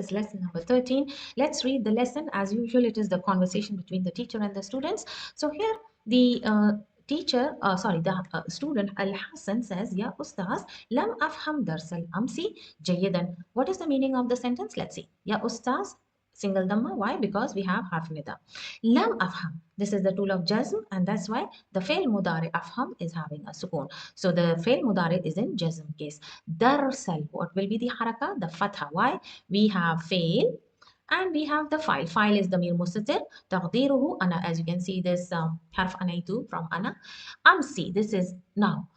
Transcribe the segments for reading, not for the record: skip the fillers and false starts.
is lesson number 13. Let's read the lesson. As usual, it is the conversation between the teacher and the students. So here the student Al-Hassan says, Ya Ustaz, lam afham dars al-amsi jayidan. What is the meaning of the sentence? Let's see. Ya Ustaz, single dhamma. Why? Because we have harf nida. Lam afham. This is the tool of jazm, and that's why the fail mudari afham is having a sukoon. So the fail mudari is in jazm case. Darsal, what will be the haraka? The fatha. Why? We have fail and we have the file. File is the mir mustatir. Taqdiruhu ana. As you can see, this harf anaitu from ana. Amsi. This is now.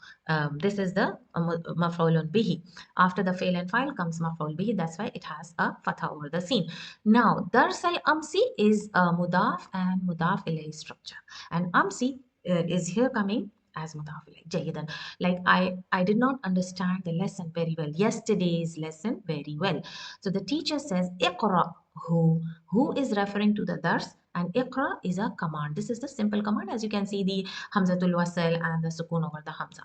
This is the maf'ulun bihi. After the fail and file comes maf'ul bihi. That's why it has a fatha over the scene. Now, darsal amsi is a mudaf and mudaf ilayhi structure. And amsi is here coming as mudaf ilayhi. Jayidan. Like I did not understand the lesson very well. Yesterday's lesson very well. So the teacher says, Iqra. Who is referring to the dars, and Iqra is a command. This is the simple command. As you can see, the Hamzatul Wasl and the Sukun over the Hamza.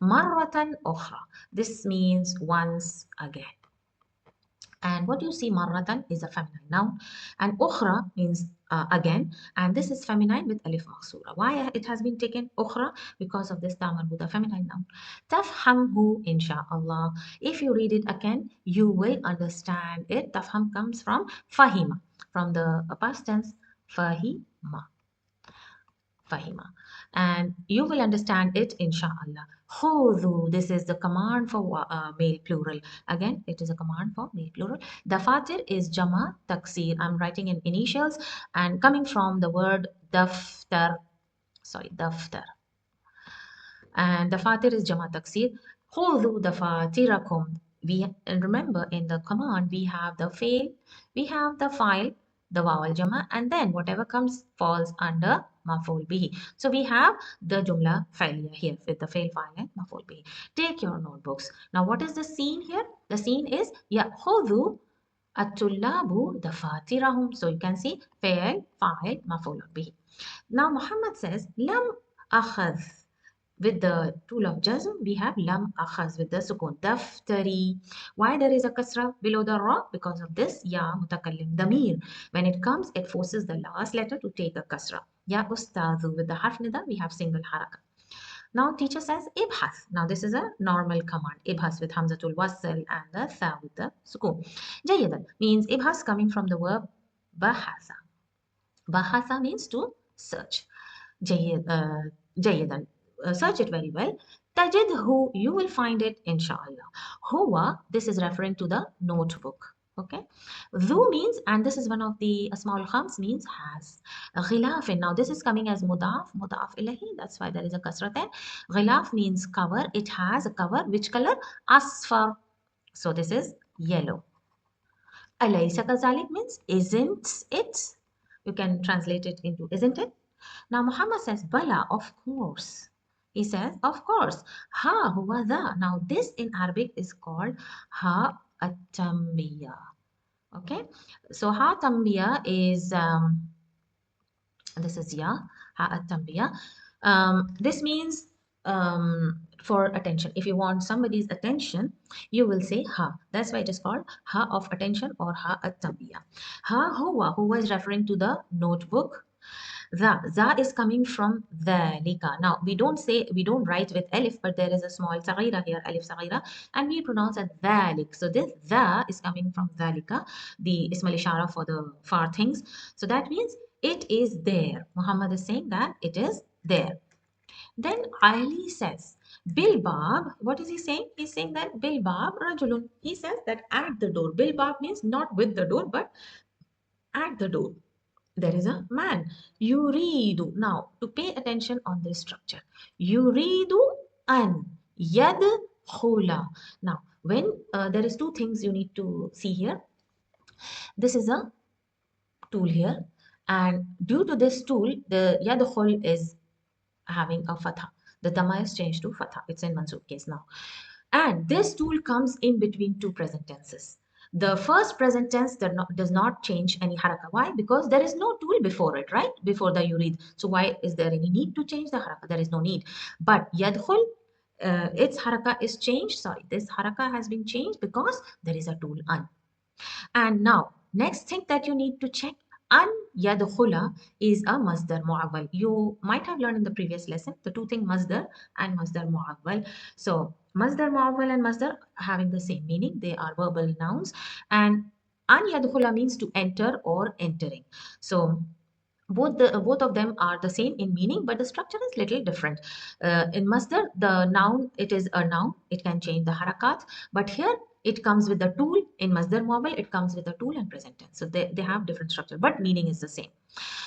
Marratan ukhra. This means once again. And what you see, marratan is a feminine noun, and ukhra means again, and this is feminine with alif maksura. Why it has been taken ukhra? Because of this tamarbuda feminine noun. Tafhamhu insha'Allah. If you read it again, you will understand it. Tafham comes from fahima, from the past tense fahima. Fahima. And you will understand it inshallah. Khudhu, this is the command for male plural. Again, it is a command for male plural. Dafatir is jama taksir. I'm writing in initials and coming from the word daftar. Sorry, daftar. And dafatir is jama taksir. Khudhu dafatirakum. And remember, in the command we have the fail, we have the file, the vowel jama, and then whatever comes falls under maf'ul bihi. So we have the jumla failure here with the fail, file, and maf'ul bihi. Take your notebooks. Now what is the scene here? The scene is ya'khudhu at-tullabu dafatirahum. So you can see fail, file, maf'ul bihi. Now Muhammad says lam akhadh. With the tool of jazm, we have lam akhaz with the sukun. Daftari. Why there is a kasra below the ra? Because of this ya mutakallim damir. When it comes, it forces the last letter to take a kasra. Ya ustadhu. With the harf nida, we have single haraka. Now teacher says ibhas. Now this is a normal command. Ibhas with hamzatul wasl and the tha with the sukun. Jayadan means ibhas coming from the verb bahasa. Bahasa means to search. Jayadan. Search it very well. Tajidhu, you will find it inshallah. Huwa, this is referring to the notebook. Okay. Dhu means, and this is one of the small khams, means has. Ghilafin, now this is coming as mudaf ilahi, that's why there is a kasra there. Ghilaf means cover. It has a cover. Which color? Asfar. So this is yellow. Alaysa kazalik means isn't it? You can translate it into isn't it? Now Muhammad says bala, of course. He says, of course. Ha huwa dha. Now this in Arabic is called ha at-tambiya. Okay. So ha tambiya is, this is ya, ha at-tambiya. This means for attention. If you want somebody's attention, you will say ha. That's why it is called ha of attention or ha at-tambiya. Ha huwa is referring to the notebook. Za is coming from dhalika. Now we don't write with alif, but there is a small saghira here, alif saghira, and we pronounce it dhalik. So this dha is coming from dhalika, the ismal ishara for the far things. So that means it is there. Muhammad is saying that it is there. Then Ali says, Bilbab, what is he saying? He's saying that Bilbab rajulun. He says that at the door. Bilbab means not with the door, but at the door. There is a man. Yuridu. Now, to pay attention on this structure. Yuridu an yadkhula. Now, when there is two things you need to see here. This is a tool here, and due to this tool, the yadkhul is having a fatha. The dhamma is changed to fatha. It's in mansub case now. And this tool comes in between two present tenses. The first present tense does not change any haraka. Why? Because there is no tool before it, right? Before the yurid. So why is there any need to change the haraka? There is no need. But yadkhul, its haraka is changed. Sorry, this haraka has been changed because there is a tool an. And now, next thing that you need to check, an yadkhula is a masdar mu'awwal. You might have learned in the previous lesson the two things masdar and masdar mu'awwal. So, masdar mu'awwal and masdar having the same meaning. They are verbal nouns. And an yadkhula means to enter or entering. So, both of them are the same in meaning, but the structure is little different. In masdar, the noun, it is a noun, it can change the harakat, but here it comes with the tool. In masdar mu'awwal, it comes with the tool and present tense, so they have different structure, but meaning is the same.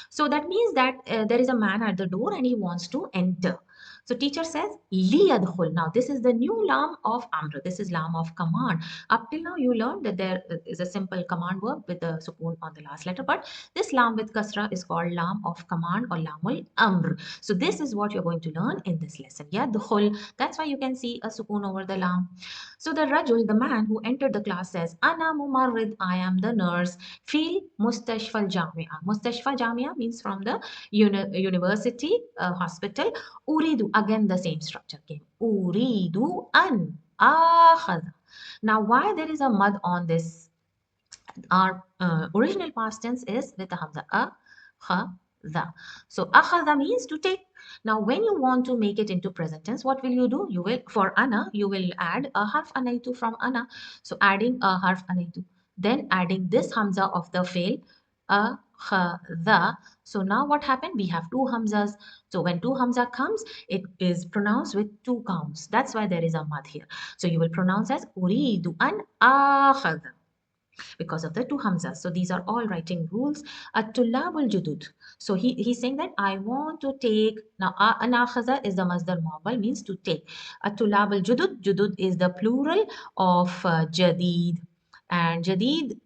So that means that there is a man at the door and he wants to enter. So teacher says liyadkhul. Now this is the new lam of amr. This is lam of command. Up till now you learned that there is a simple command verb with the sukoon on the last letter, but this lam with kasra is called lam of command or lamul amr. So this is what you're going to learn in this lesson. Yadkhul. That's why you can see a sukoon over the lam. So the rajul, the man who entered the class, says, Ana mumarrid, I am the nurse. Fi mustashfa jamia. Mustashfa jamia means from the university hospital. Uridu, again the same structure came. Uridu an akhadha. Now why there is a mud on this? Our original past tense is with the hamza. Akhadha. So akhadha means to take. Now when you want to make it into present tense, what will you do? You will, for ana, you will add a harf anaitu from ana. So adding a harf anaitu, then adding this hamza of the fail, akhadha. So now what happened? We have two hamzas. So when two hamza comes, it is pronounced with two counts. That's why there is a mad here. So you will pronounce as uridu an akhadha because of the two hamzas. So these are all writing rules. At-tullabul judud. So he's saying that I want to take. Now, an-akhaza is the masdar mu'awwal, means to take. At-tullabul judud. Judud is the plural of jadid. And jadid,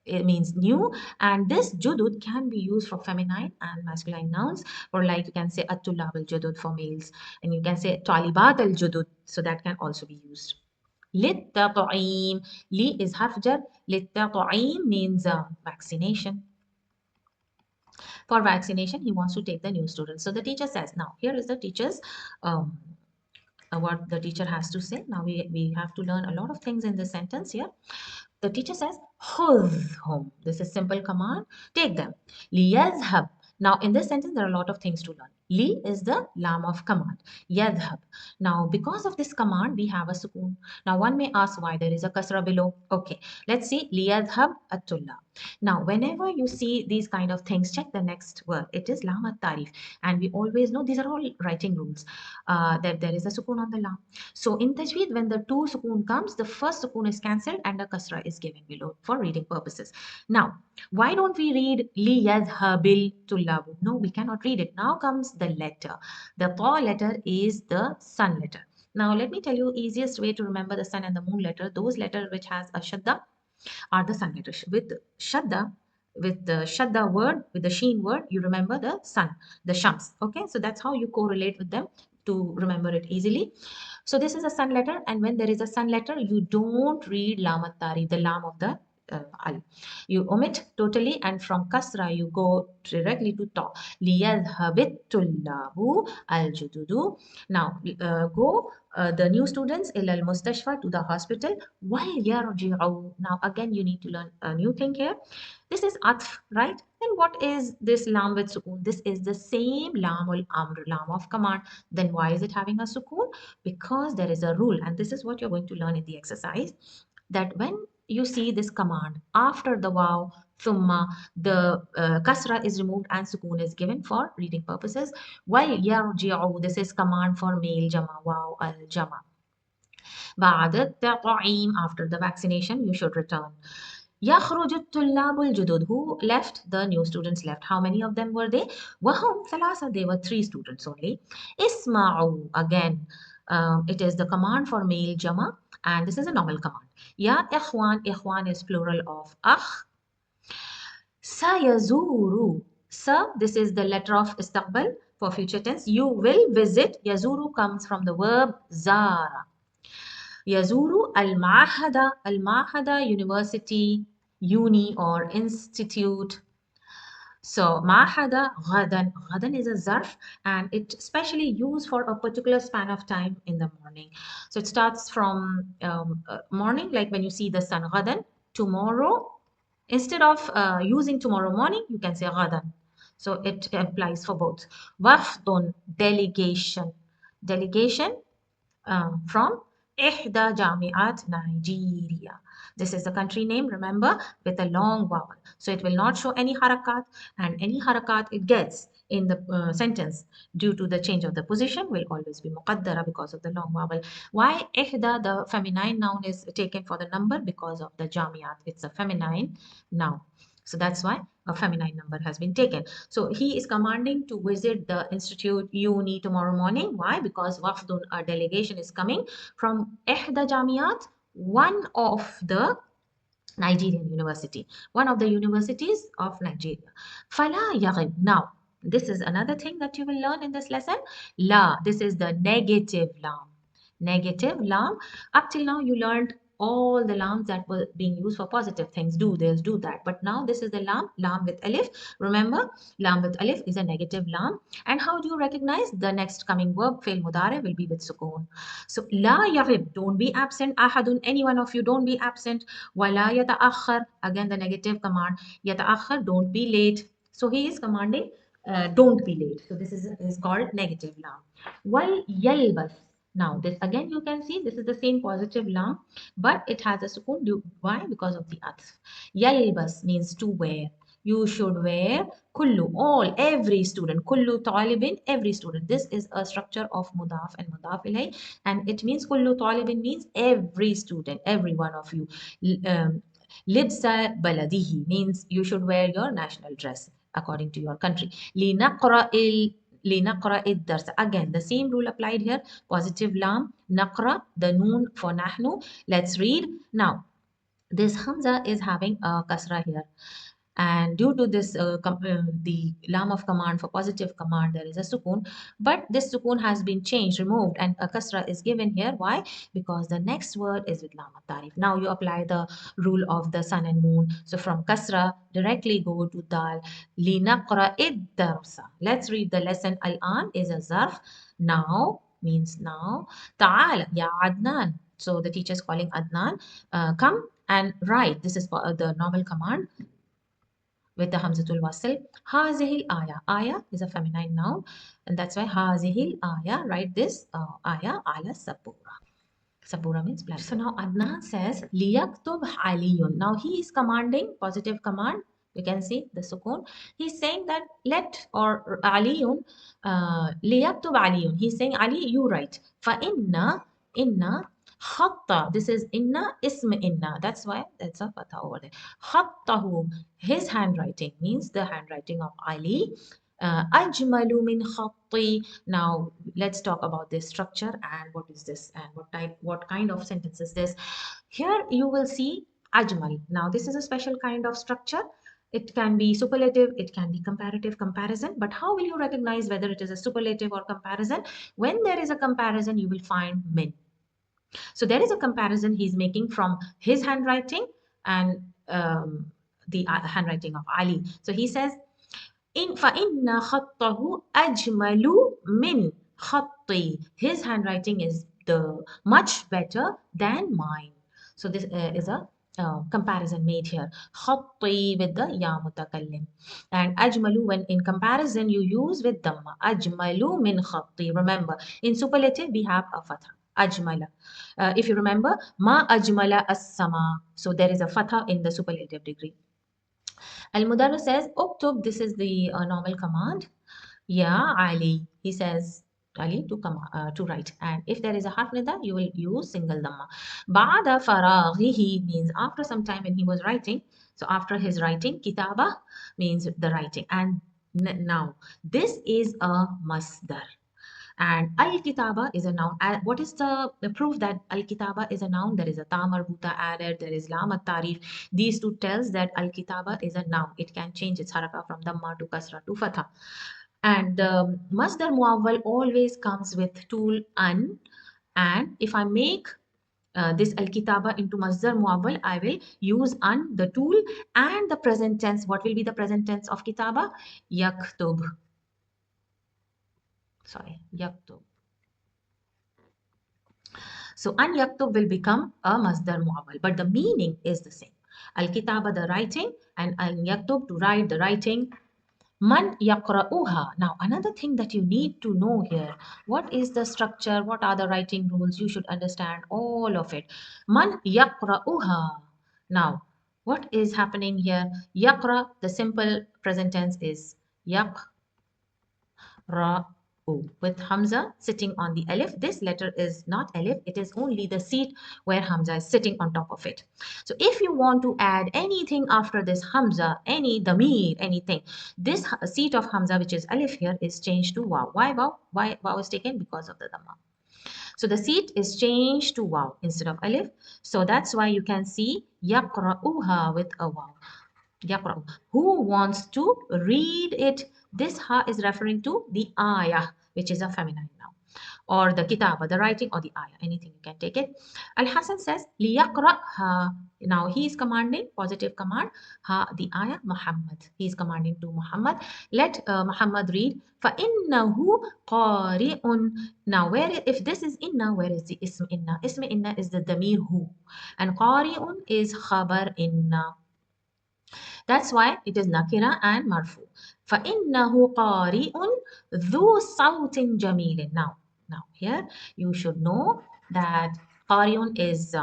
it means new, and this judud can be used for feminine and masculine nouns, or like you can say at-tullab al-judud for males, and you can say talibat al-judud, so that can also be used. للتطعيم. Li is harf jar. للتطعيم means vaccination. For vaccination, he wants to take the new student. So the teacher says, now here is the teacher's what the teacher has to say. Now we have to learn a lot of things in this sentence here. The teacher says, خذهم. This is simple command. Take them. ليذهب. Now, in this sentence, there are a lot of things to learn. Li is the lam of command. Yadhab. Now, because of this command, we have a sukoon. Now, one may ask why there is a kasra below. Okay, let's see. Liyadhab at-tullab. Now, whenever you see these kind of things, check the next word. It is lam at-tarif. And we always know these are all writing rules, that there is a sukoon on the lam. So, in tajweed, when the two sukoon comes, the first sukoon is cancelled and a kasra is given below for reading purposes. Now, why don't we read li yadhhabil tullabu? No, we cannot read it. Now comes the letter. The ta letter is the sun letter. Now let me tell you easiest way to remember the sun and the moon letter. Those letters which has a shadda are the sun letters. With the shadda word, with the sheen word, you remember the sun, the shams. Okay, so that's how you correlate with them to remember it easily. So this is a sun letter, and when there is a sun letter, you don't read lam at-tari, the lam of the al. You omit totally, and from kasra you go directly to ta. Liyadhhabit tullabu al-jududu. Now go the new students ila al-mustashfa, to the hospital. While yarji'u. Now again you need to learn a new thing here. This is atf, right? Then what is this lam with sukoon? This is the same lam ul amr, lam of command. Then why is it having a sukoon? Because there is a rule, and this is what you're going to learn in the exercise, that when you see this command after the waw, thumma, the kasra is removed and sukoon is given for reading purposes. While yarji'u, this is command for male jama, waw al jama. بعد التطعيم, after the vaccination, you should return. يخرج الطلاب الجدد. Who left? The new students left. How many of them were they? وهم ثلاثة. They were 3 students only. اسمعوا. Again, it is the command for male jama, and this is a normal command. يا إخوان. إخوان is plural of أخ. سيزور. Sa, this is the letter of استقبل for future tense. You will visit. يزور comes from the verb زار. يزور المعهد. المعهد, university, uni or institute. So معهد غدا. غدا is a zarf, and it's especially used for a particular span of time in the morning. So it starts from morning, like when you see the sun غدا, tomorrow. Instead of using tomorrow morning, you can say غدا. So it applies for both. وفد, delegation. Delegation from إحدى جامعات Nigeria. This is the country name, remember, with a long vowel. So it will not show any harakat, and any harakat it gets in the sentence due to the change of the position will always be muqaddara because of the long vowel. Why إحدى, the feminine noun, is taken for the number? Because of the jamiat. It's a feminine noun. So that's why a feminine number has been taken. So he is commanding to visit the institute uni tomorrow morning. Why? Because wafdun, a delegation, is coming from ihda jamiat, one of the Nigerian university, one of the universities of Nigeria. Fala yaghib. Now, this is another thing that you will learn in this lesson. La, this is the negative lam. Negative lam. Up till now, you learned all the lams that were being used for positive things. Do this, do that. But now this is the lam, lam with alif. Remember, lam with alif is a negative lam. And how do you recognize? The next coming verb, fail mudare, will be with sukoon. So, la yaghib, don't be absent. Ahadun, any one of you, don't be absent. Wala yata'akhir, again the negative command. Yata'akhir, don't be late. So he is commanding, don't be late. So this is called negative lam. Wal yalbas. Now this again you can see this is the same positive lam, but it has a sukoon. Why? Because of the atf. Yalbas means to wear. You should wear kullu, all, every student. Kullu talibin, every student. This is a structure of mudaf and mudaf ilay, and it means kullu talibin means every student, every one of you. Libsa baladihi means you should wear your national dress according to your country. لنقرأ الدرس. Again, the same rule applied here. Positive lam, naqra, the noon for nahnu. Let's read. Now, this hamza is having a kasra here, and due to this the lam of command for positive command, there is a sukoon, but this sukoon has been changed, removed, and a kasra is given here. Why? Because the next word is with lam tarif. Now you apply the rule of the sun and moon. So from kasra directly go to dal. Linaqra id darsa. Let's read the lesson. Al-an is a zarf. Now means now. Ta'ala ya Adnan. So the teacher is calling Adnan. Come and write. This is the normal command with the Hamzatul Wasl. Hazihil aya. Aya is a feminine noun, and that's why Hazihil aya. Write this aya ala sabura. Sabura means black. So now Adnan says liyaktub aliyun. Now he is commanding positive command. You can see the sukun. He's saying that let, or aliyun, liyaktub aliyun. He's saying Ali, you write. Fa inna Khatta. This is inna ism inna. That's why that's a fatha over there. Khattahu. His handwriting means the handwriting of Ali. Ajmalu min khatti. Now let's talk about this structure and what is this and what kind of sentence is this. Here you will see ajmal. Now this is a special kind of structure. It can be superlative, it can be comparative comparison, but how will you recognize whether it is a superlative or comparison? When there is a comparison, you will find min. So there is a comparison he's making from his handwriting and the handwriting of Ali. So he says, in فَإِنَّ خَطَّهُ أَجْمَلُ مِنْ خَطِّي. His handwriting is the much better than mine. So this is a comparison made here. خَطِّي with the ya mutakallim. And ajmalu, when in comparison you use with dhamma. Ajmalu min khatti. Remember, in superlative we have a fatha. Ajmala. If you remember, ma ajmala as-sama. So there is a fatha in the superlative degree. Al-Mudarris says, Uktub, this is the normal command. Ya Ali. He says, Ali to write. And if there is a harf nida, you will use single dhamma. Ba'da faraghihi means after some time when he was writing. So after his writing, kitaba means the writing. And now, this is a masdar. And al-kitaba is a noun. What is the proof that al-kitaba is a noun? There is a ta marbuta added, there is lam at-tarif. These two tells that al-kitaba is a noun. It can change its haraka from dhamma to kasra to fatha. And masdar muawwal always comes with tool an. And if I make this al-kitaba into masdar muawwal, I will use an, the tool, and the present tense. What will be the present tense of kitaba? Yaktub. Sorry, yaktub. So an yaktub will become a masdar muawwal, but the meaning is the same. Al-kitaba, the writing, and al-yaktub, to write, the writing. Man yaqra'uha. Now, another thing that you need to know here, what is the structure, what are the writing rules, you should understand all of it. Man yaqra'uha. Now, what is happening here? Yaqra, the simple present tense is yaqra'u with Hamza sitting on the alif. This letter is not alif, it is only the seat where Hamza is sitting on top of it. So if you want to add anything after this Hamza, any damir, anything, this seat of Hamza, which is alif here, is changed to waw. Why waw? Why waw is taken? Because of the dhamma. So the seat is changed to waw instead of alif. So that's why you can see yaqra'uha with a waw. Yaqra'u. Who wants to read it? This ha is referring to the ayah, which is a feminine noun, or the kitaba, the writing, or the ayah, anything you can take it. Al-Hasan says, liyaqra'ha. Now he is commanding, positive command, ha, the ayah, Muhammad. He is commanding to Muhammad. Let Muhammad read. فَإِنَّهُ قَارِئٌ. Now, if this is inna, where is the ism inna? Ism inna is the damir who, and qari'un is khabar inna. That's why it is nakira and marfu. فَإِنَّهُ قَارِئٌ ذُو صَوْتٍ جَمِيلٍ. Now here you should know that قَارِئٌ is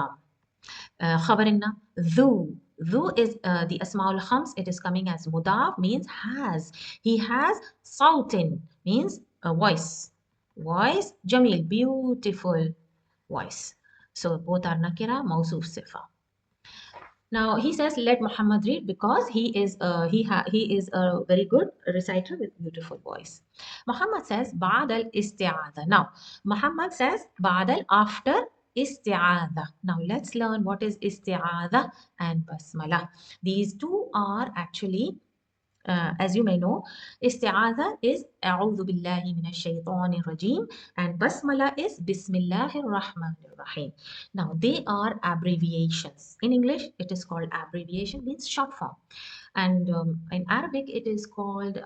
خبر inna. ذو is the asma'ul khams. It is coming as mudaf, means has. He has صوت, means a voice. Voice, jamil, beautiful voice. So both are nakira, mawsuf, sifa. Now he says, let Muhammad read, because he is a very good reciter with beautiful voice. Muhammad says, بعد الاستعاذة. Now Muhammad says, بعد, after isti'adha. Now let's learn what is isti'adha and basmala. These two are actually, as you may know, isti'adha is أعوذ بالله من الشيطان الرجيم, and basmala is Bismillahir Rahmanir Rahim. Now they are abbreviations. In English, it is called abbreviation, means short form, and in Arabic, it is called,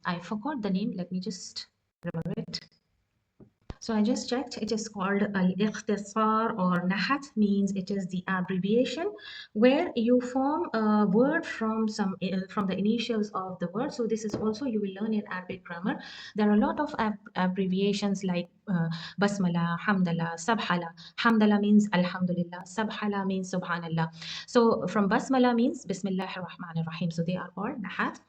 I forgot the name. Let me just remember it. So I just checked. It is called al-ikhtisar or nahat, means it is the abbreviation where you form a word from from the initials of the word. So this is also you will learn in Arabic grammar. There are a lot of abbreviations like basmala, hamdallah, sabhala. Hamdallah means alhamdulillah. Sabhala means subhanallah. So from basmala means bismillahir rahmanir rahim. So they are called nahat.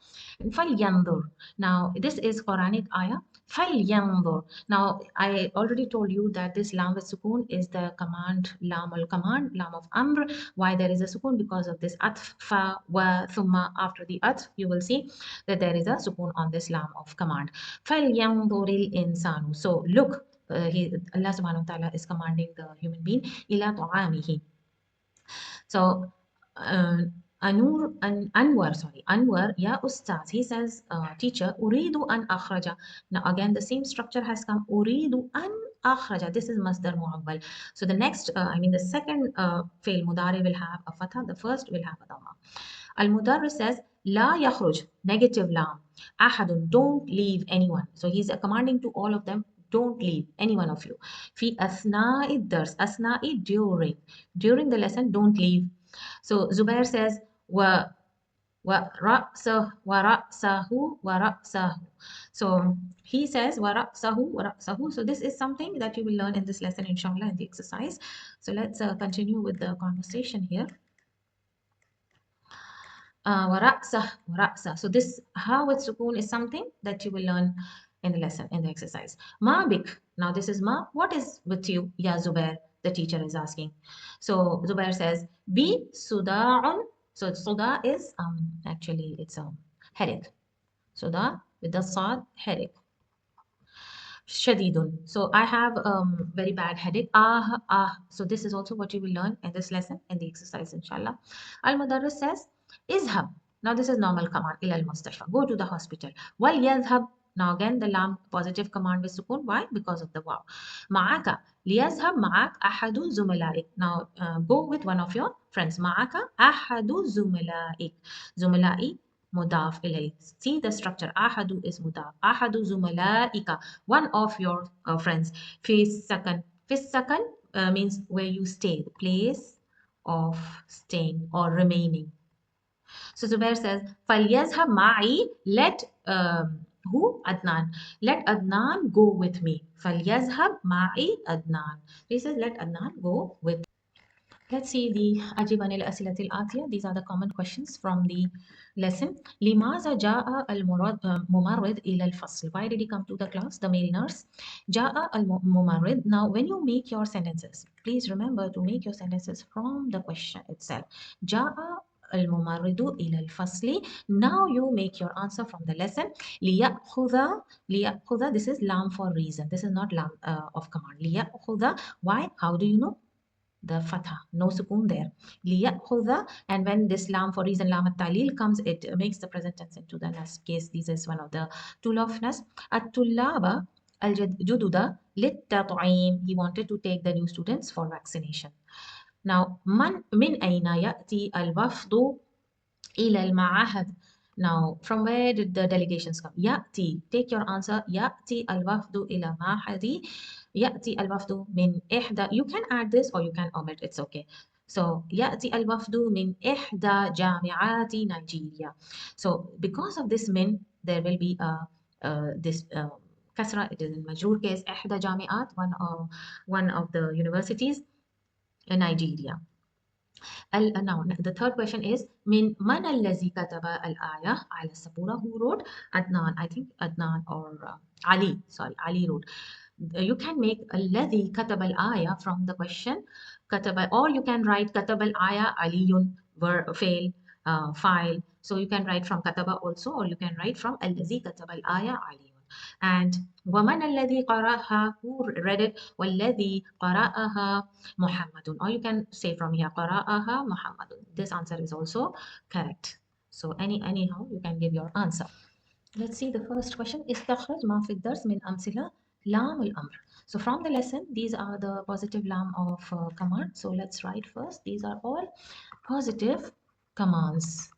And falyanzur. Now this is Quranic ayah. فَلْيَنْظُرْ. Now, I already told you that this lam with sukoon is the command, lam al-command, lam of amr. Why there is a sukoon? Because of this atf, fa, wa, thumma. After the atf, you will see that there is a sukoon on this lam of command. فَلْيَنْظُرِ الْإِنسَانُ. So, look, Allah subhanahu wa ta'ala is commanding the human being, إِلَى طَعَامِهِ. So, Anwar, ya Ustaz, he says, teacher, Uridu an akhraja. Now again, the same structure has come, Uridu an akhraja. This is masdar mu'awwal. So the next, the second fail mudari will have a fatha, the first will have a dhamma. Al-Mudarris says, La yakhruj, negative lam. Ahadun, don't leave anyone. So he's commanding to all of them, don't leave any one of you. Fi asna'i dars, asna'i, during the lesson, don't leave. So Zubair says, wa ra'sahu. So he says, wa ra'sahu. So this is something that you will learn in this lesson, inshallah, in the exercise. So let's continue with the conversation here. Wa ra'sah. So this ha with sukoon is something that you will learn in the lesson, in the exercise. Ma bik. Now this is ma. What is with you, ya Zubair? The teacher is asking. So Zubair says, bi suda'un. So suda is actually it's a headache. Suda with the sad, headache. Shadidun. So I have very bad headache. So this is also what you will learn in this lesson, in the exercise, inshallah. Al-Mudarris says, izhab. Now this is normal command. Ila al-mustashfa. Go to the hospital. Wal yadhhab. Now again the lam positive command with sukoon. Why? Because of the waw. Ma'aka. Liyazhab ma'ak ahadu zumalaik. Now go with one of your friends. Ma'aka ahadu zumalaik. Zumalaik. Mudaf ilay. See the structure. Ahadu is mudaf. Ahadu zumalaika. One of your friends. Fi sakan. Fi sakan means where you stay, the place of staying or remaining. So Zubair says, فَلْيَذْهَبْ مَعِي. Let who? Adnan. Let Adnan go with me. فَلْيَذْهَبْ مَعِي Adnan. He says, let Adnan go with. Let's see the أجب عن الأسئلة الآتية. These are the common questions from the lesson. لماذا جاء الممرض إلى الفصل? Why did he come to the class? The male nurse. جاء الممرض. Now, when you make your sentences, please remember to make your sentences from the question itself. جاء الممرض إلى الفصل. Now you make your answer from the lesson. ليأخذ. This is lam for reason. This is not lam of command. ليأخذ. Why? How do you know? The fatha, no sukoon there. ليأخذ, and when this lam for reason, lam at-talil comes, it makes the present tense into the nasb case. This is one of the tool of nasb. الطلاب الجدد للتطعيم. He wanted to take the new students for vaccination. Now, من أين يأتي الوفد إلى المعهد. Now, from where did the delegations come? يأتي. Take your answer. يأتي الوفد إلى معهد. يأتي الوفد من إحدى. You can add this or you can omit. It's okay. So, يأتي الوفد من إحدى جامعات نيجيريا. So, because of this min, there will be this kasra. It is in majroor case. إحدى جامعات, one of the universities in Nigeria. Now, the third question is من الذي كتب الآية على السبورة? Who wrote? Adnan. I think Adnan or Ali. Sorry, Ali wrote. You can make الذي كتب الآية from the question كتب, or you can write كتب الآية علي fail file. So you can write from كتب also, or you can write from الذي كتب الآية علي. And ومن الذي قرأها? Who read it? والذي قرأها محمد. Or you can say from here قرأها محمد. This answer is also correct. So anyhow you can give your answer. Let's see the first question. استخرج ما في الدرس من أمثلة لام الأمر. So from the lesson, these are the positive lam of command. So let's write first. These are all positive commands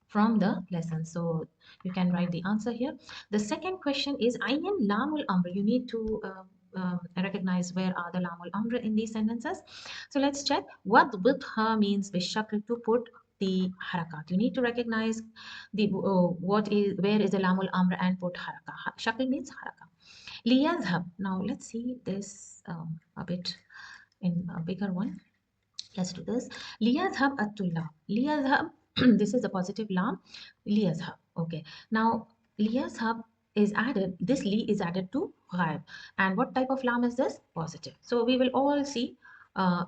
from the lesson. So you can write the answer here. The second question is ayn lamul amr. You need to recognize where are the lamul amr in these sentences. So let's check. What bitha means bishakl, to put the harakat. You need to recognize the where is the lamul amr and put haraka. Shakl means haraka. Liyadhhab. Now let's see this a bit in a bigger one. Let's do this. ليذهب الطلاب. ليذهب. This is a positive lam. ليذهب. Okay. Now ليذهب is added. This li is added to غائب. And what type of lam is this? Positive. So we will all see.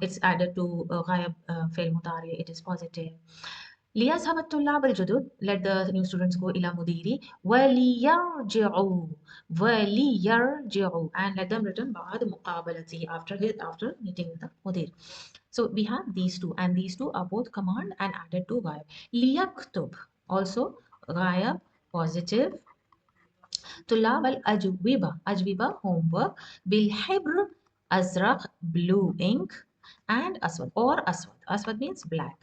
It's added to غائب فعل مضارع. It is positive. ليذهب الطلاب الجدد. Let the new students go إلى مديري. وليرجعوا. وليرجعوا. And let them return بعد مقابلته, after meeting with the مدير. So we have these two, and these two are both command and added to غائب. ليكتب also غائب positive. طلاب الأجوبة. أجوبة homework. بالحبر أزرق blue ink. And aswad or aswad. Aswad means black.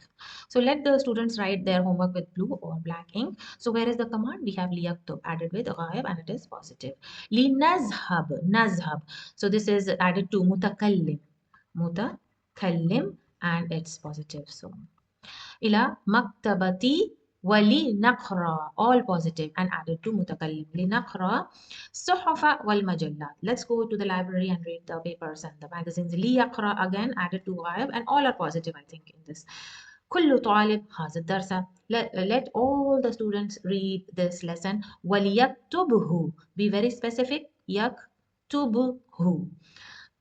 So let the students write their homework with blue or black ink. So where is the command? We have liyaktub added with ghaib and it is positive. Linazhab. Nazhab. So this is added to mutakallim. Mutakallim and it's positive. So ila maktabati ولنقرأ, all positive and added to متكلم. لنقرأ الصحف والمجلات. Let's go to the library and read the papers and the magazines. ليقرأ again added to غائب and all are positive I think in this. كل طالب هذا الدرس. Let all the students read this lesson. وليكتبه. Be very specific. يكتبه.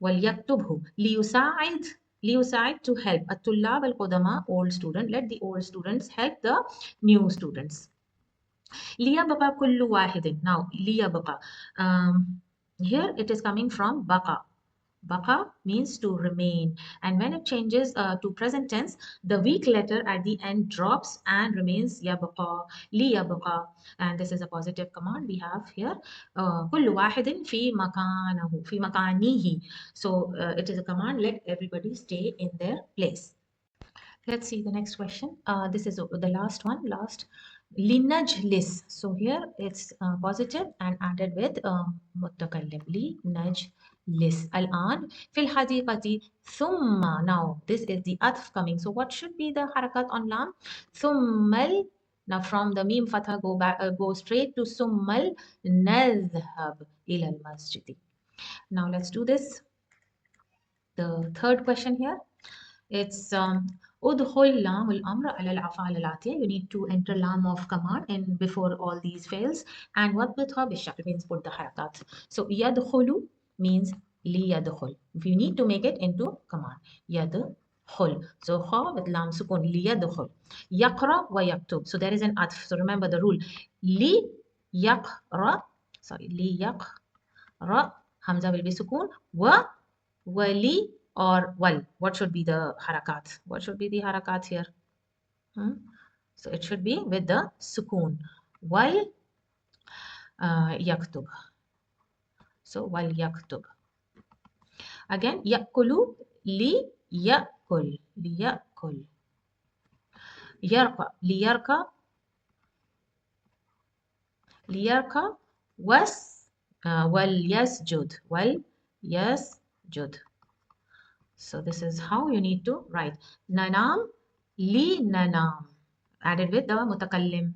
وليكتبه. ليساعد to help. الطلاب القدماء old student. Let the old students help the new students. ليبقى كل واحد. Now ليبقى. Here it is coming from بقى. Baqa means to remain, and when it changes to present tense, the weak letter at the end drops and remains yabqa, liyabqa, and this is a positive command we have here. كل واحد في مكانه, في مكانه. So it is a command, let everybody stay in their place. Let's see the next question. This is the last one. Linajlis. So here it's positive and added with mutakallim. Linajlis. لس. الآن في الحديقة ثم. Now this is the أطف coming. So what should be the حركات on لام؟ ثم Now from the meme fatha go back, go straight to ثم نذهب إلى المسجد. Now let's do this. The third question here. It's ادخل لام الأمر على الأفعال الآتية. You need to enter lam of command in before all these fails. And what بتها بالشكل means put the حركات. So يدخل means ليدخل. If you need to make it into command. يدخل. So خا with lam سكون ليدخل. يقرأ ويكتب. So there is an أطف. So remember the rule. ليقرأ. Sorry. ليقرأ. Hamza will be سكون. ولي or wal. What should be the harakat? What should be the harakat here? So it should be with the sukoon. Wal yaktub. So wal yaktub. Again, yakulu li yakul. Li yakul. Yarka. Liyarka. Liyarka was wal yasjud. Wal yasjud. So this is how you need to write. Nanam li nanam. Added with the mutakallim.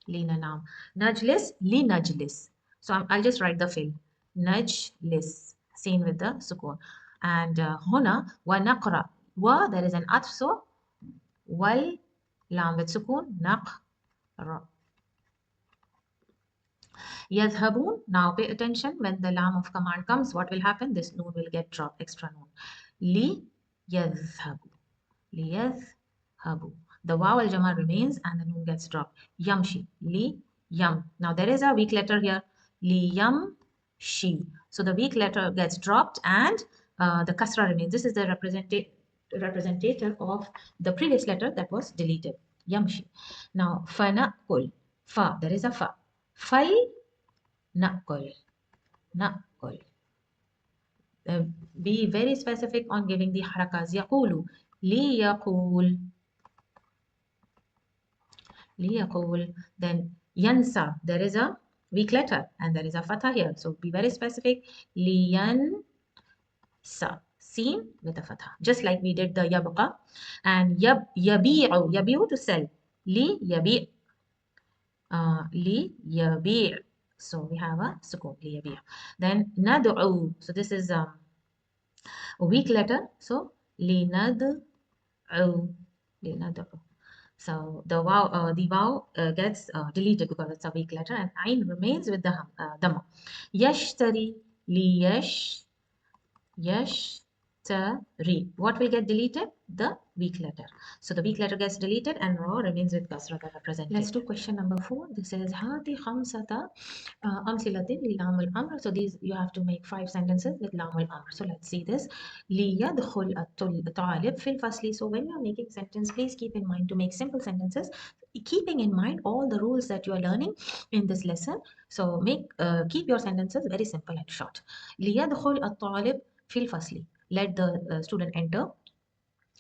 Li nanam. Najlis li najlis. So I'll just write the fill. Najlis. Seen with the sukoon. And huna wa naqra. Wa, there is an atf, so wal lam with sukoon. Naqra. Yadhabun. Now pay attention. When the lam of command comes, what will happen? This noon will get dropped, extra noon. Li yadhabu. Li yadhabu. The waw al jamal remains and the noon gets dropped. Yamshi. Li yam. Now there is a weak letter here. Li yam shi. So the weak letter gets dropped and the kasra remains. This is the representative of the previous letter that was deleted. Yamshi. Now fanakul. Fa. There is a fa. Fal nakul. Nakul. Be very specific on giving the harakas. Yaqulu. Li yaqul. Li yaqul. Then yansa. There is a weak letter and there is a fatha here. So be very specific. Li yansa. Seen with a fatha. Just like we did the yabqa. And yabi'u. Yabi'u to sell. Li yabi'. Li yabi'. So we have a sukun. Li yabi'. Then nad'u. So this is a weak letter. So li nad'u. Li nad'u. So the vowel gets deleted because it's a weak letter and ain remains with the dhamma. Yashtari li yashtari. What will get deleted? The weak letter. So the weak letter gets deleted and ra remains with kasra, the representative. Let's do question number 4. This is hadi khamsata amsilatin li lam al amr. So these you have to make 5 sentences with lam al amr. So let's see this. Li yadkhul at-talib fil fasli. So when you're making sentence, please keep in mind to make simple sentences, keeping in mind all the rules that you are learning in this lesson. So keep your sentences very simple and short. Li yadkhul at-talib fil fasli. Let the student enter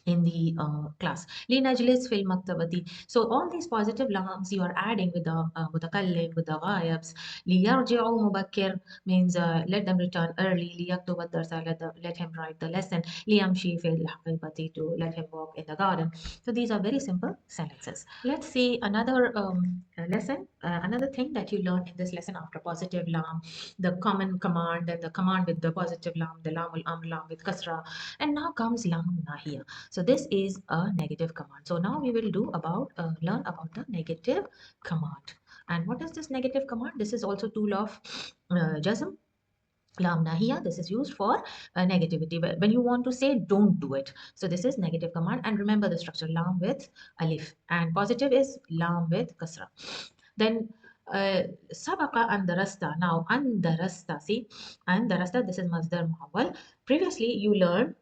in the class. Linajlis fil maktabati. So all these positive lams you are adding with the mutakallim, with the ghayabs. Liyarji'u mubakkir means let them return early. Liyaktuba ad-darsa, let him write the lesson. Liyamshi fil haqibati, to let him walk in the garden. So these are very simple sentences. Let's see another lesson, another thing that you learn in this lesson after positive lam, the common command and the command with the positive lam, the lam al-amr, lam with kasra, and now comes lam nahiya. So this is a negative command. So now we will do about learn about the negative command. And what is this negative command? This is also tool of jazm. Lam nahiya, this is used for negativity. When you want to say don't do it. So this is negative command, and remember the structure, lam with alif, and positive is lam with kasra. Then sabaqa andarasta. Now andarasta, see, andarasta, this is masdar muawwal. Previously you learned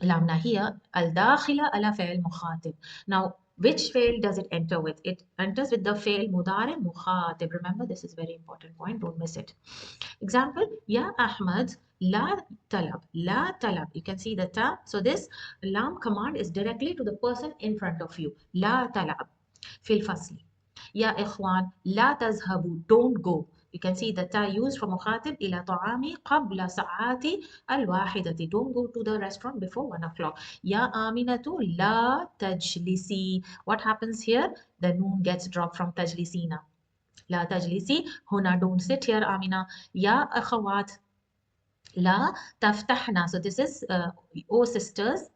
lam nahiya al-dakhila ala fi'l mukhatib. Now which fi'l does it enter with? It enters with the fi'l mudari mukhatib. Remember, this is very important point, don't miss it. Example, ya Ahmad la talab. La talab. You can see the ta. So this lam command is directly to the person in front of you. La talab fil fasli. Ya ikhwan la tazhabu. Don't go. You can see the ta used for مخاطب إلى طعامي قبل ساعات الواحدة. Don't go to the restaurant before 1 o'clock. يا آمنة لا تجلسي. What happens here? The noon gets dropped from تجلسين. لا تجلسي هنا. Don't sit here آمنة. يا أخوات لا تفتحنا. So this is oh sisters.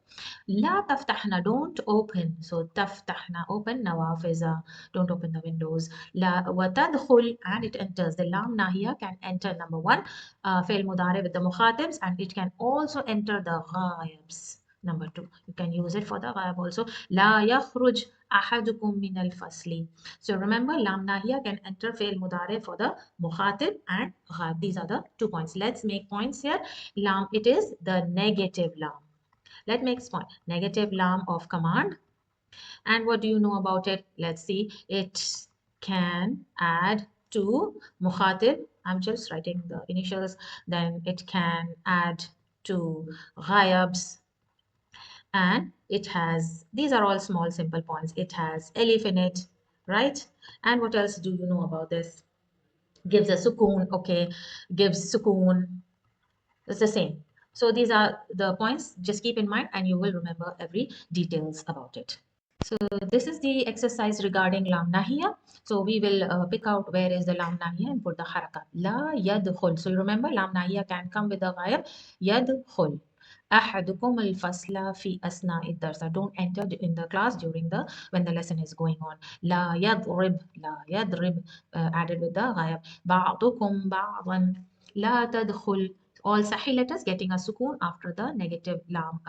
لا تفتحنا. Don't open. So تفتحنا open نوافذ. Don't open the windows. لا وتدخل and it enters. The لام ناهية can enter number one فعل مضارع with the مخاطبs, and it can also enter the غائبs. Number two, you can use it for the غائب also. لا يخرج أحدكم من الفصل. So remember, لام ناهية can enter فعل مضارع for the مخاطب and غائب. These are the 2 points. Let's make points here. Lam, it is the negative lam. Let's make point. Negative lam of command. And what do you know about it? Let's see. It can add to mukhatib. I'm just writing the initials. Then it can add to ghayabs. And it has, these are all small simple points. It has elif in it, right? And what else do you know about this? Gives a sukoon, okay. Gives sukoon. It's the same. So these are the points. Just keep in mind and you will remember every details about it. So this is the exercise regarding lam nahiya. So we will pick out where is the lam nahiya and put the harakat. La yadkhul. So you remember lam nahiya can come with the ghaib. Yadkhul. أحدكم الفصل في أثناء الدرس. Don't enter in the class during the when the lesson is going on. لا يضرب. لا يضرب added with the غايب. بعضكم بعضا. لا تدخل. All sahih letters getting a sukoon after the negative lam,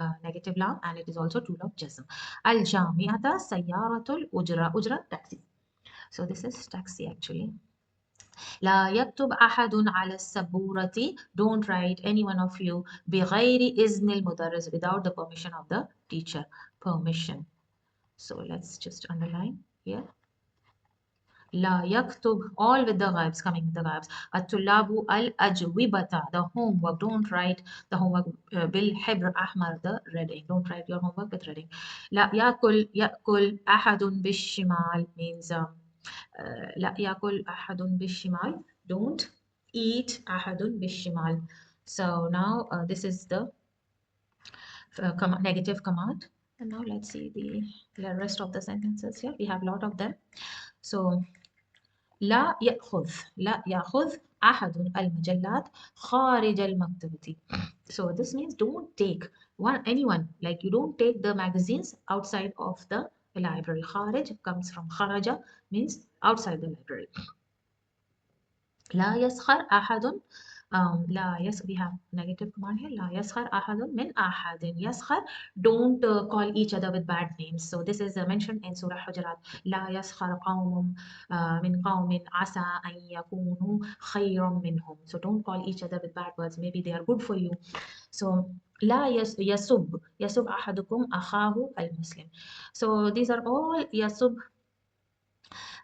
and it is also tool of jazm. Al jami'ata sayyaratul ujra. Ujra, taxi. So this is taxi actually. لا يكتب أحد على السبورة. Don't write any one of you بغير إذن المدرس, without the permission of the teacher. Permission. So let's just underline here. لا يكتب, all with the verbs, coming with the verbs. الطلاب الأجوبة, the homework. Don't write the homework بالحبر أحمر, the red ink. Don't write your homework with red ink. لا يأكل أحد بالشمال means لا يأكل أحد بالشمال. Don't eat أحد بالشمال. So now this is the negative command. And now let's see the rest of the sentences here. We have a lot of them. So لا يأخذ أحد المجلات خارج المكتبة. So this means don't take anyone, like you don't take the magazines outside of the library. خارج comes from خرج, means outside the library. لا يسخر أحد. we have negative command here. لا يسخر أحد من أحد. يسخر, don't call each other with bad names. So this is mentioned in Surah Hujurat. لا يسخر قوم من قوم عسى أن يكونوا خيرا منهم. So don't call each other with bad words. Maybe they are good for you. So لا يسب أحدكم أخاه المسلم. So these are all يسب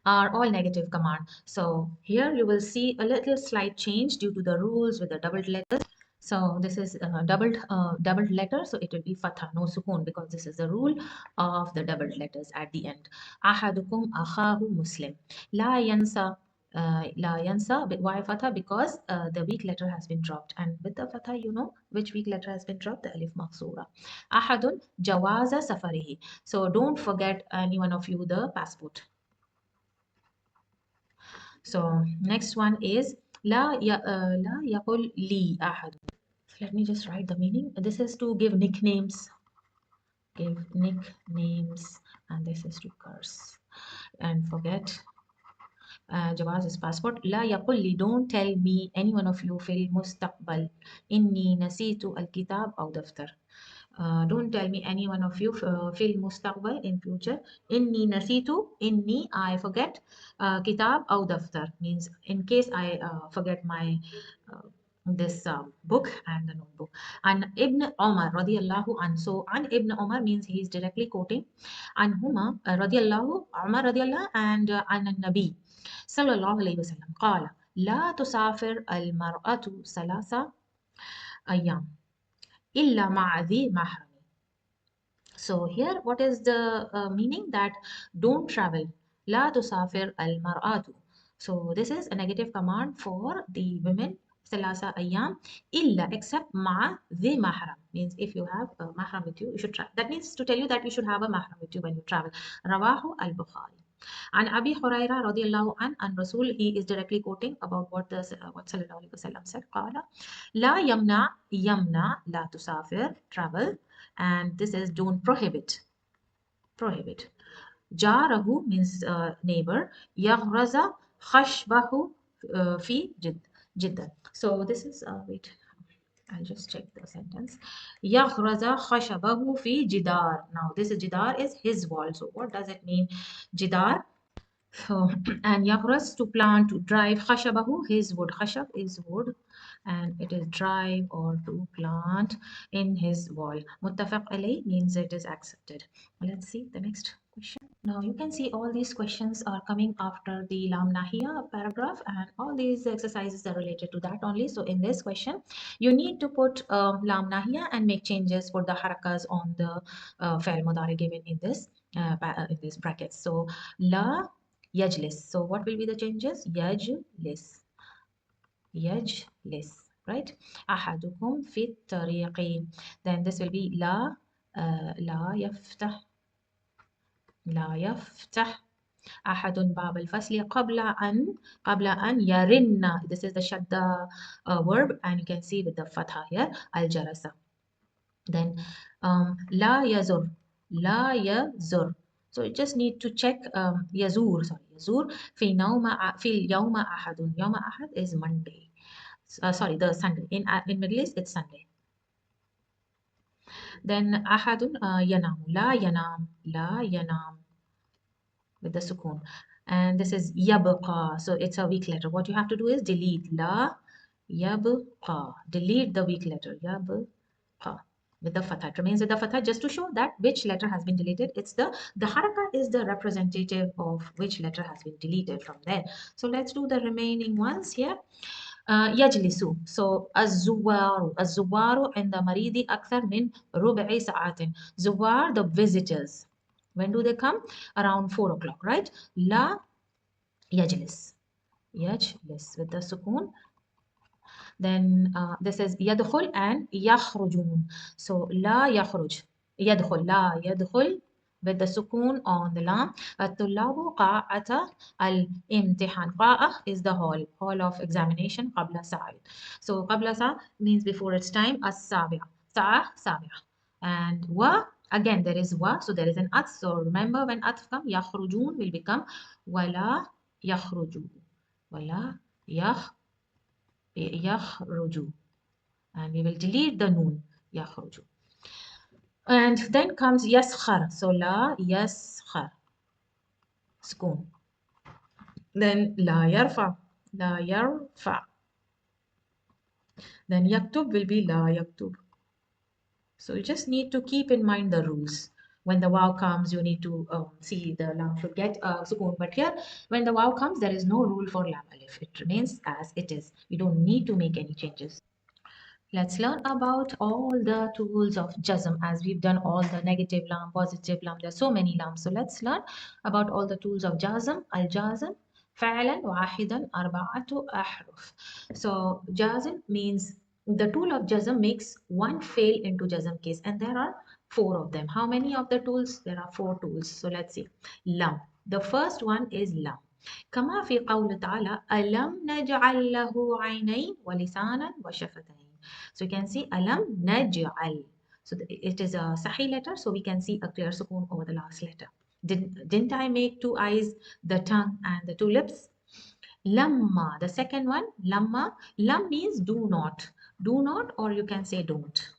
are all negative command. So here you will see a little slight change due to the rules with the doubled letters. So this is doubled letter, so it will be fatha, no sukoon, because this is the rule of the doubled letters at the end. Ahadukum akhahu muslim. La yansa. La yansa. Why fatha? Because the weak letter has been dropped, and with the fatha, you know which weak letter has been dropped, the alif maksura. Ahadun jawaza safarihi. So don't forget any one of you the passport. So next one is لا يقل لي أحد. Let me just write the meaning. This is to give nicknames. Give nicknames, and this is to curse. And forget. جواز is passport. لا يقل لي, don't tell me any one of you في المستقبل إني نسيت الكتاب أو دفتر. Don't tell me any one of you في المستقبل in future. إني نسيت, إني I forget, كتاب أو دفتر means in case I forget my this book and the notebook. And Ibn Omar radiallahu anhu. So an Ibn Omar means he is directly quoting. And Huma radiallahu Omar radiallahu and an Nabi sallallahu alayhi wasallam قال لا تسافر المرأة ثلاثة أيام إلا مع ذي محرم. So here what is the meaning? That don't travel. لا تسافر المرأة So this is a negative command for the women. ثلاثة أيام إلا except مع ذي محرم means if you have a mahram with you, you should try. That means to tell you that you should have a mahram with you when you travel. رواه البخاري. عن أبي هريرة رضي الله عنه عن رسول, he is directly quoting about what صلى الله عليه وسلم said. قال لا يمنع لا تسافر travel, and this is don't prohibit. جاره means neighbor. يغرز خشبه في جدا. So this is wait, I'll just check the sentence. يغرز خشبه في جدار. Now this jidar is his wall. So what does it mean? Jidar. So, and يغرس to plant, to drive. خشبه, his wood. خشب is wood, and it is drive or to plant in his wall. متفق عليه means it is accepted. Let's see the next question. Now you can see all these questions are coming after the Lam Nahiya paragraph, and all these exercises are related to that only. So in this question, you need to put Lam Nahiya and make changes for the harakas on the Fa'il Mudari given in this bracket. So La yajlis. So what will be the changes? Yajlis, right? أحدكم في الطريق. Then this will be لا يفتح أحد باب الفصل قبل أن يرن. This is the shadda verb, and you can see with the fatha here الجرس. Then لا يزر. So you just need to check يزور في اليوم أحد. يوم أحد is Monday. Sorry, the Sunday. In Middle East, it's Sunday. Then أحد ينام. لا ينام with the sukun. And this is يبقى. So it's a weak letter. What you have to do is delete لا يبقى. Delete the weak letter. يبقى. With the fatha. It remains with the fatha just to show that which letter has been deleted. It's the haraka is the representative of which letter has been deleted from there. So let's do the remaining ones here. يجلس. So الزوار عند مريض أكثر من ربع ساعة. زوار, the visitors. When do they come? Around 4 o'clock, right? لا يجلس with the sukun. Then this is يدخل and يخرجون. So لا يخرج. لا يدخل with the sukun on the lam. الطلاب قاعة الامتحان. قاعة is the hall of examination. قبل ساعة. So قبل ساعة means before its time. السابعة. سابعة. And again there is so there is an at. So remember when at come, يخرجون will become ولا يخرجوا. ولا يخرج, and we will delete the noon. يخرج. And then comes يسخر. So لا يسخر, سكون. Then لا يرفع. Then يكتب will be لا يكتب. So you just need to keep in mind the rules. When the wow comes, you need to see the lam should get sukun. But here, when the wow comes, there is no rule for lam alif. It remains as it is. You don't need to make any changes. Let's learn about all the tools of jazm, as we've done all the negative lam, positive lam. There are so many lams. So let's learn about all the tools of jazm. Al-jazm, فعلا واحدا أربعة أحرف. So jazm means the tool of jazm makes one fail into jazm case, and there are 4 of them. How many of the tools? There are 4 tools. So let's see. Lam. The first one is lam. كما في قول تعالى ألم نجعل له عينين ولسانا وشفتين. So you can see alam naj'al. So it is a sahih letter, so we can see a clear sukoon over the last letter. Didn't I make 2 eyes, the tongue, and the 2 lips? Lamma, the second one, lamma. Lam means do not, or you can say don't,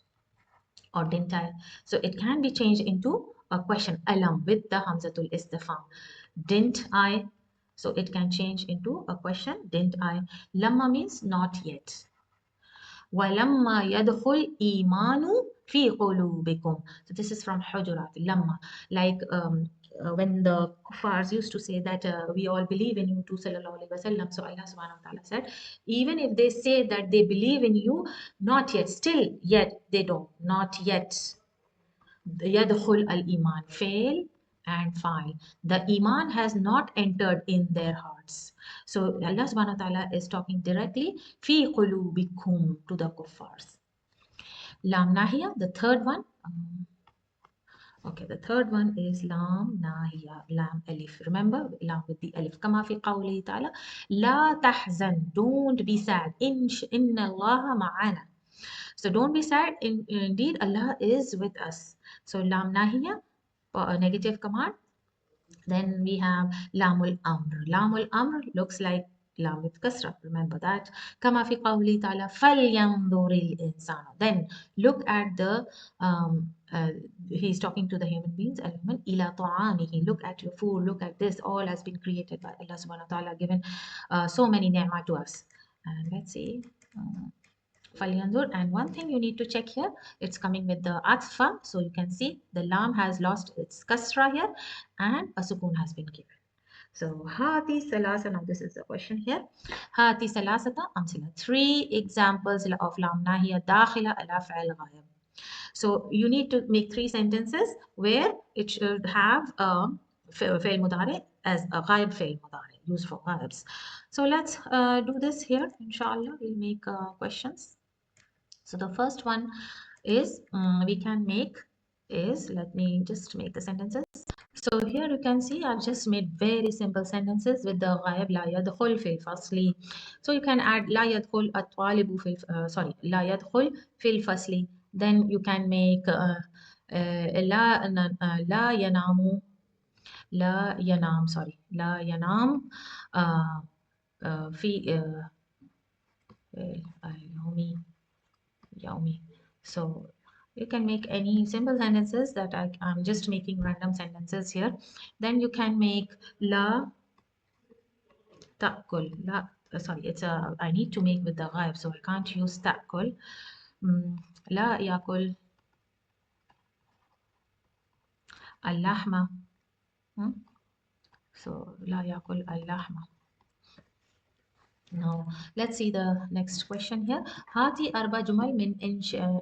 or didn't I. So it can be changed into a question, alam, with the hamzatul istifham. Didn't I? So it can change into a question, didn't I. Lamma means not yet. وَلَمَّا يَدْخُلْ إِيمَانُ فِي قُلُوبِكُمْ. So this is from Hujurat, Lamma. Like when the kuffars used to say that we all believe in you too, sallallahu alaihi wasallam. So Allah subhanahu wa ta'ala said, even if they say that they believe in you, not yet, still yet they don't, not yet. يَدْخُلْ al-iman, fail and file. The iman has not entered in their hearts. So Allah subhanahu wa ta'ala is talking directly fi qulubikum to the kuffars. Lam nahiya, the third one. Okay, the third one is lam nahiya, lam alif. Remember, lam with the alif. Kama fi qawli ta'ala, la tahzan, don't be sad. Inna Allah ma'ana. So don't be sad. Indeed, Allah is with us. So lam nahiya, a negative command. Then we have lamul amr. Lamul amr looks like lam with kasra. Remember that. Kama fi qawli ta'ala falyanzuril insanu. Then look at the he's talking to the human beings, al-human ila ta'amihi. Look at your food. Look at this. All has been created by Allah subhanahu wa ta'ala, given so many ni'mah to us. And let's see. Falyanzur. And one thing you need to check here, it's coming with the atfa, so you can see the lam has lost its kasra here and a sukoon has been given. So hati salasa, now this is the question here. Hati salasata amsila, three examples of lam nahiya dakhila ala fa'al ghayab. So you need to make three sentences where it should have a fi'l mudari as a ghayab fi'l mudari used for ghayabs. So let's do this here. Inshallah, we'll make questions. So the first one is we can make is, let me just make the sentences. So here you can see I've just made very simple sentences with the غائب لا يدخل في الفصل. So you can add لا يدخل الطالب في sorry لا يدخل في الفصل. Then you can make لا ينام لا ينام sorry لا ينام في يومي يومي. So you can make any simple sentences that I'm just making random sentences here. Then you can make la ta'kul. La, sorry, it's a, I need to make with the ghaib, so I can't use ta'kul. La yakul al-lahma. So la yakul al-lahma. Now, let's see the next question here. هاتي أربع جمل من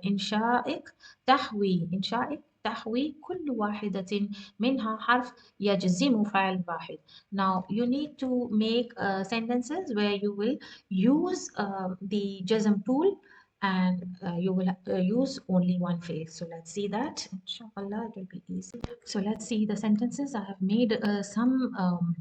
إنشائك تحوي كل واحدة منها حرف يجزم فعل واحد. Now, you need to make sentences where you will use the jazm tool and you will use only one phrase. So let's see that. Inshallah, it will be easy. So let's see the sentences. I have made some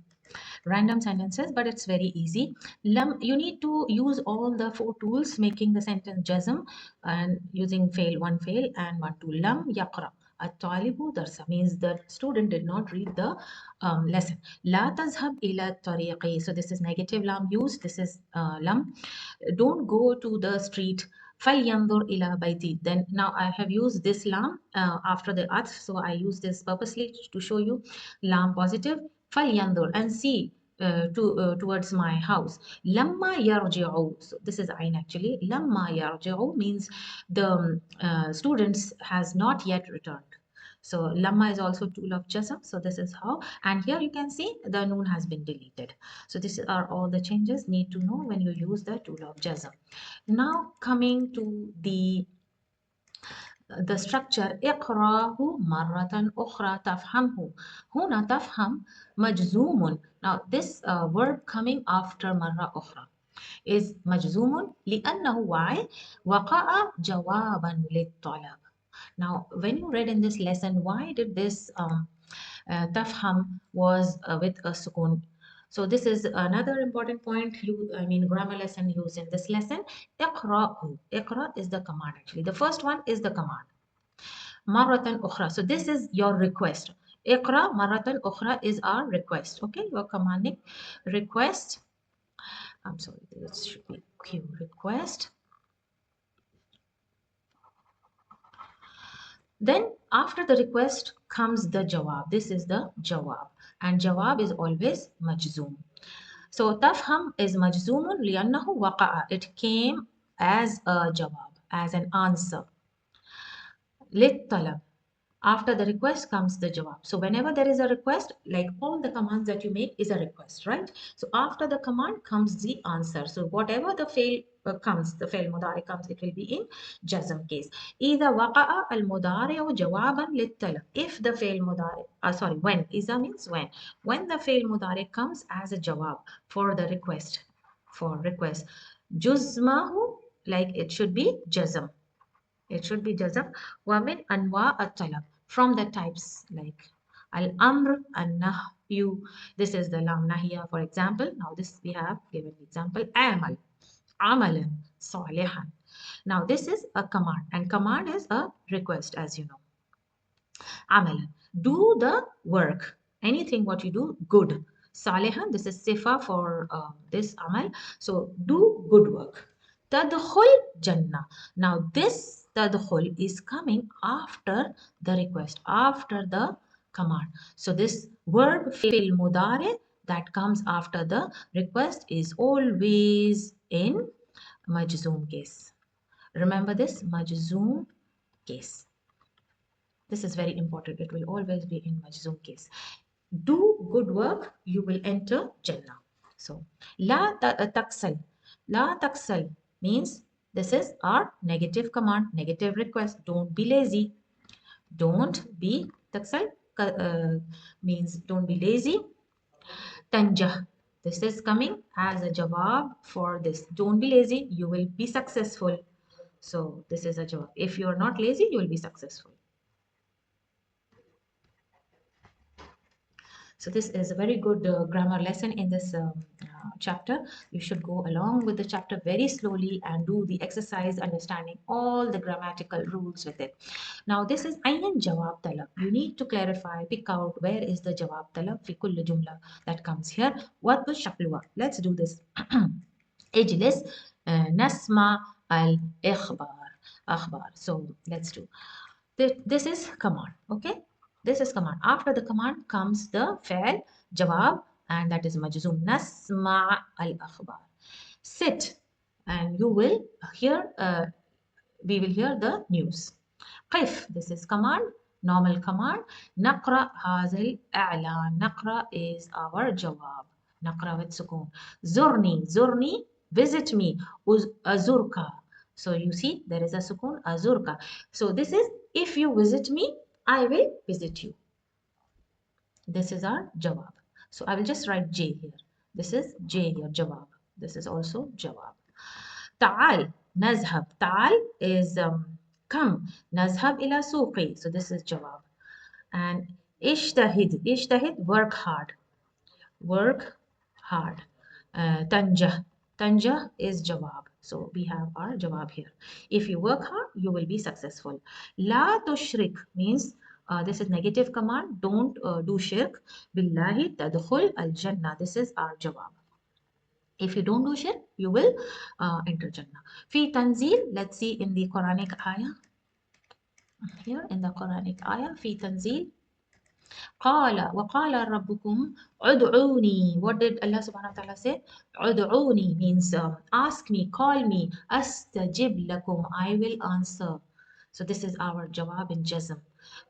random sentences, but it's very easy. You need to use all the four tools making the sentence jazm and using fail, one fail and one tool. Lam yaqra الطالب درس means the student did not read the lesson. لا تذهب إلى الطريق, so this is negative lam used. This is lam. Don't go to the street. فلينظر إلى بيتي. Then now I have used this lam after the atf, so I use this purposely to show you lam positive. فلينظر and see towards my house. لما يرجعوا, so this is ain actually. لما يرجعوا means the students has not yet returned. So lamma is also tool of jazm. So this is how, and here you can see the noon has been deleted. So these are all the changes need to know when you use the tool of jazm. Now coming to the structure اقرأه مرة أخرى تفهمه. هنا تفهم مجزوم. Now this verb coming after مرة أخرى is مجزوم لأنه why وقع جوابا للطلب. Now when you read in this lesson, why did this tafham was with a sukun? So this is another important point, I mean grammar lesson used in this lesson. اقرأه. اقرأ is the command actually. The first one is the command. مرة أخرى. So this is your request. اقرأ مرة أخرى is our request. Okay, you're commanding. Request. I'm sorry, this should be Q. Request. Then after the request comes the jawab. This is the jawab. And jawab is always majzoom. So tafham is majzoomun liyannahu waqa'a. It came as a jawab, as an answer. Lit talab. After the request comes the jawab. So whenever there is a request, like all the commands that you make is a request, right? So after the command comes the answer. So whatever the fail comes, the fail mudari comes, it will be in jazm case. إذا وقع المضارع جوابا للطلب. If the fail mudari, sorry, when, إذا means when the fail mudari comes as a jawab for the request, for request, juzmahu, like it should be jazm. It should be jazm. ومن أنواع الطلب, from the types like al-amr, al-nahyu. This is the lam nahiya, for example. Now this we have given example. Amal, amalan, salihan. Now this is a command, and command is a request, as you know. Amalan, do the work. Anything what you do, good. Salihan, this is sifa for this amal. So do good work. Tadkhul Jannah. Now this tadkhul is coming after the request, after the command. So this verb fil mudare that comes after the request is always in majzoom case. Remember this majzoom case. This is very important. It will always be in majzoom case. Do good work, you will enter Jannah. So, la taksal. La taksal means this is our negative command, negative request. Don't be lazy. Don't be taksal means don't be lazy. Tanjah. This is coming as a jawab for this. Don't be lazy. You will be successful. So this is a jawab. If you are not lazy, you will be successful. So this is a very good grammar lesson in this chapter. You should go along with the chapter very slowly and do the exercise understanding all the grammatical rules with it. Now this is ayn jawab talab. You need to clarify, pick out where is the jawab talab fi kull jumla that comes here. What was shakluwa? Let's do this. اجلس نسمع الإخبار. So let's do. This is command, okay? This is command. After the command comes the fi'l, jawab, and that is majzoom. Nasma al-akhbar. Sit, and you will hear, we will hear the news. قف, this is command, normal command. نقرأ هذا الإعلان. نقرأ is our jawab. نقرأ with سكون. زرني, visit me. أزورك. So you see, there is a sukun, azurka. So this is, if you visit me, I will visit you. This is our jawab. So I will just write J here. This is J here, jawab. This is also jawab. Ta'al, nazhab. Ta'al is come. Nazhab ila suqi. So this is jawab. And ishtahid, work hard. Work hard. Tanjah. Tanjah is jawab. So we have our jawab here. If you work hard, you will be successful. La tushrik means this is negative command. Don't do shirk. Billahi tadkhul al jannah. This is our jawab. If you don't do shirk, you will enter Jannah. Fi tanzil, let's see in the Quranic ayah. Here in the Quranic ayah, fi tanzil. قال وقال ربكم ادعوني. What did Allah subhanahu wa ta'ala say? ادعوني means ask me, call me. أستجب لكم, I will answer. So this is our jawab in jazm.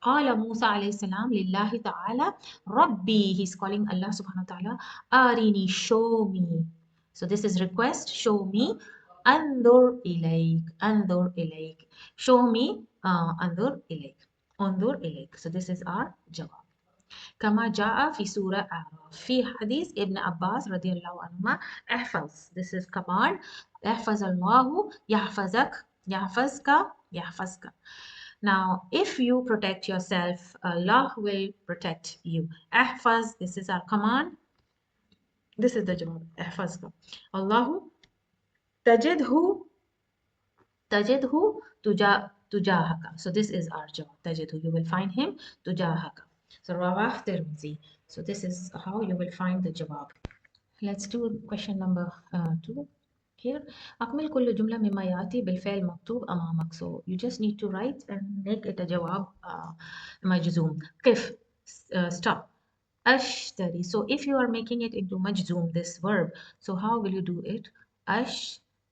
قال موسى عليه السلام لله تعالى ربي, he's calling Allah subhanahu wa ta'ala, أرني, show me. So this is request, show me. أنظر إليك, show me. أنظر إليك. So this is our jawab. كما جاء في سورة أعراف في حديث ابن عباس رضي الله عنهما احفظ. This is command. احفظ الله يحفظك. Now if you protect yourself, Allah will protect you. احفظ, this is our command. This is the jawab. احفظك. الله تجده تجاهك. So this is our jawab. تجده, you will find him. تجاهك. So Rawah Tirmizi. So this is how you will find the jawab. Let's do question number 2 here. أكمل كل جملة مما يأتي بالفعل مكتوب أمامك. So you just need to write and make it a jawab majzoom. قف, stop. أشتري. So if you are making it into majzoom, this verb, so how will you do it?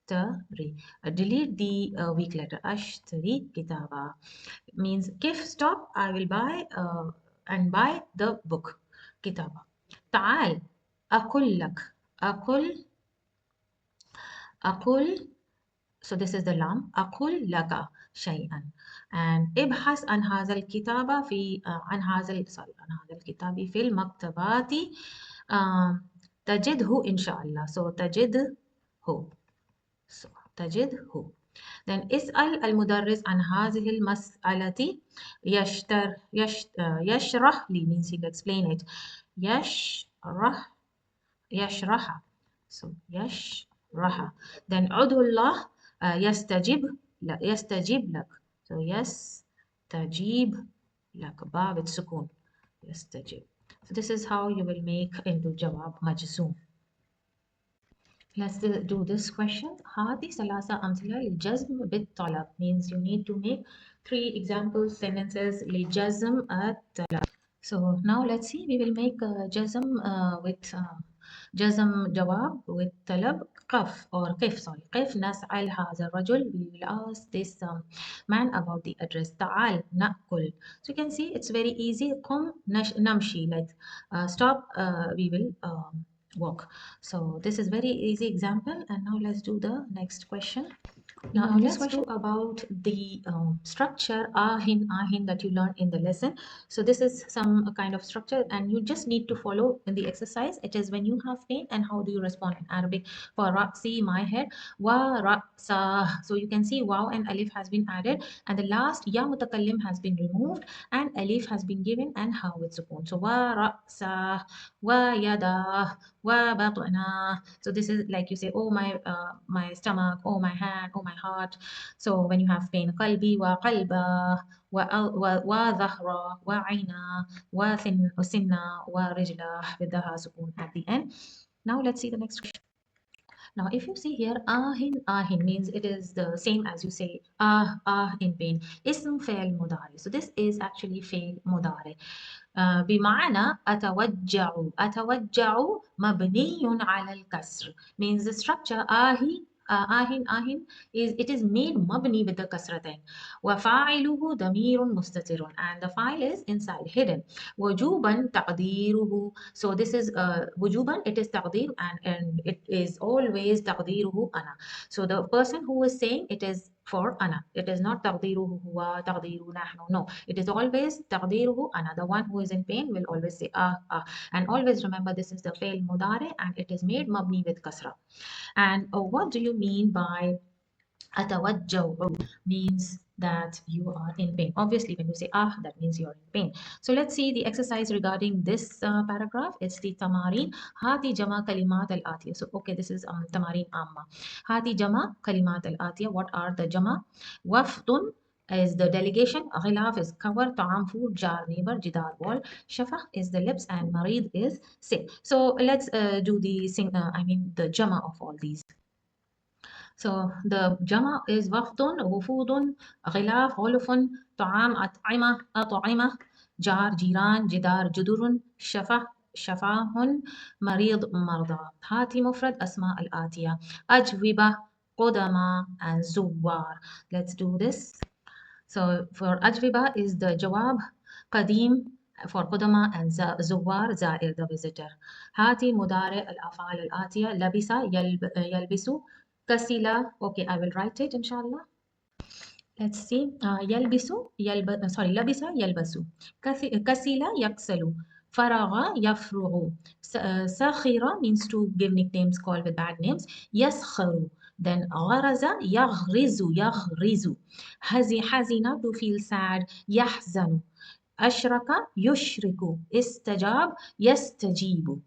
ashtari. Delete the weak letter. Ashtari kitaba means kif stop. I will buy and buy the book. Kitaba. Ta'al. Akul lak. Akul. Akul. So this is the lam. أقول لك شيئا. And ابحث عن هذا الكتاب في عن هذا sorry عن هذا الكتاب في المكتبات تجده إن شاء الله. So تجده. So تجده. Then اسأل المدرس عن هذه المسألة. يشرح لي means he'll explain it. يشرح يشرح. So يشرح. Then عدو الله يستجيب يستجيب لك. So يستجيب لك. با بالسكون. يستجيب. So this is how you will make into جواب مجزوم. Let's do this question. هذه ثلاثة أمثلة للجزم بالطلب means you need to make 3 example sentences لجزم الطلب. So now let's see, we will make jazm with jazm jawab with talab qaf or qif, sorry. قف نسأل هذا الرجل. We will ask this man about the address. تعال نأكل. So you can see it's very easy. قم نمشي, like stop, we will walk. So this is very easy example. And now let's do the next question. Now let's do about the structure ahin that you learned in the lesson. So this is some kind of structure and you just need to follow in the exercise. It is when you have pain and how do you respond in Arabic. For ra'si, my head, wa ra'sa. So you can see waw and alif has been added and the last ya mutakallim has been removed and alif has been given and ha with sukun. So wa ra'sa, wa yada, wa batna. So this is like you say, oh my stomach, oh my hand, oh my heart. So when you have pain, qalbi wa qalba wa dhahra wa aina wa sinna wa rijla with the ha sukun at the end. Now let's see the next question. Now, if you see here, ahin means it is the same as you say in pain. Ism fail mudari. So this is actually fail mudari. بمعنى أتوجع مبني على الكسر means the structure آهن is it is made مبني with the كسرتين وفاعله ضمير مستتر and the file is inside hidden وجوبا تقديره. So this is وجوبا, it is تقدير and it is always تقديره أنا. So the person who is saying it is for أنا. It is not تقديره هو تقديره نحن. No, it is always تقديره أنا. The one who is in pain will always say and always remember this is the فعل مضارع and it is made مبني with كسرة. And what do you mean by أتوجع means that you are in pain. Obviously, when you say that means you're in pain. So let's see the exercise regarding this paragraph. It's the tamarin. Hati jama kalimat al-atiya. So, okay, this is tamarin amma. Hati jama kalimat al-atiya. What are the jama? Wafdun is the delegation. Ghilaf is cover. Ta'am food. Jar neighbor. Jidar wall. Shafah is the lips and marid is sick. So let's do the the jama of all these. So the jama is wafdun, wufudun, ghilaf, غلف, طعام, أطعمة, أطعمة, jar, jiran, jidar, judurun, شفاه, شفاه, مريض, مرضى. هاتي مفرد أسماء الآتية. أجوبة, قدما, and زوار. Let's do this. So for أجوبة is the jawab, قديم for قدما and زوار زائر the visitor. هاتي مضارع الأفعال الآتية. لبس يلبس. كسل. Okay, I will write it inshallah. Let's see. يلبس لبس يلبس. كسل يكسل. فرغ يفرغ. سخر means to give nicknames called with bad names. يسخر. Then غرز يغرز يغرز. حزن to feel sad. يحزن. أشرك يشرك. استجاب يستجيب.